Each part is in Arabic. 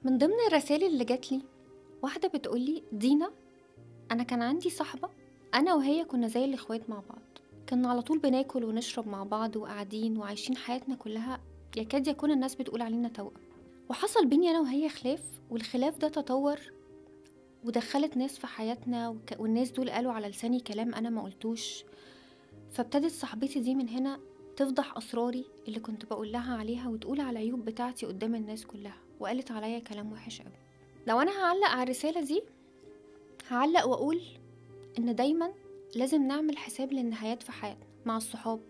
من ضمن الرسائل اللي جات لي واحدة بتقول لي: دينا، أنا كان عندي صاحبة، أنا وهي كنا زي الإخوات مع بعض، كنا على طول بناكل ونشرب مع بعض وقاعدين وعايشين حياتنا كلها، يكاد يكون الناس بتقول علينا توأم. وحصل بيني أنا وهي خلاف، والخلاف ده تطور ودخلت ناس في حياتنا والناس دول قالوا على لساني كلام أنا ما قلتوش. فابتدت صاحبتي دي من هنا تفضح أسراري اللي كنت بقول لها عليها وتقول على العيوب بتاعتي قدام الناس كلها، وقالت عليا كلام وحش قوي. لو أنا هعلق على الرسالة دي هعلق وأقول إن دايما لازم نعمل حساب للنهايات في حياتنا، مع الصحاب،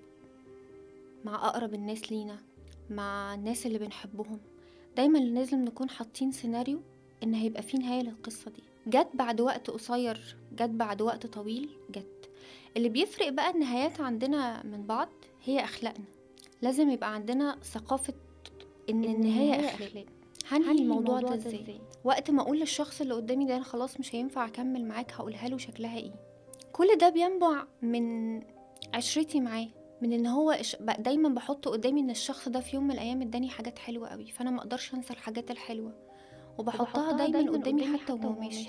مع أقرب الناس لينا، مع الناس اللي بنحبهم. دايما لازم نكون حاطين سيناريو إن هيبقى فيه نهاية للقصة دي، جت بعد وقت قصير، جت بعد وقت طويل، جت. اللي بيفرق بقى النهايات عندنا من بعض هي أخلاقنا. لازم يبقى عندنا ثقافة إن النهاية أخلاق. هنهي الموضوع ده ازاي؟ وقت ما أقول للشخص اللي قدامي ده أنا خلاص مش هينفع أكمل معاك، هقولها له شكلها إيه. كل ده بينبع من عشرتي معاه، من ان هو دايما بحط قدامي ان الشخص ده في يوم من الايام اداني حاجات حلوه قوي، فانا ما اقدرش انسى الحاجات الحلوه وبحطها دايما قدامي حتى وهو ماشي.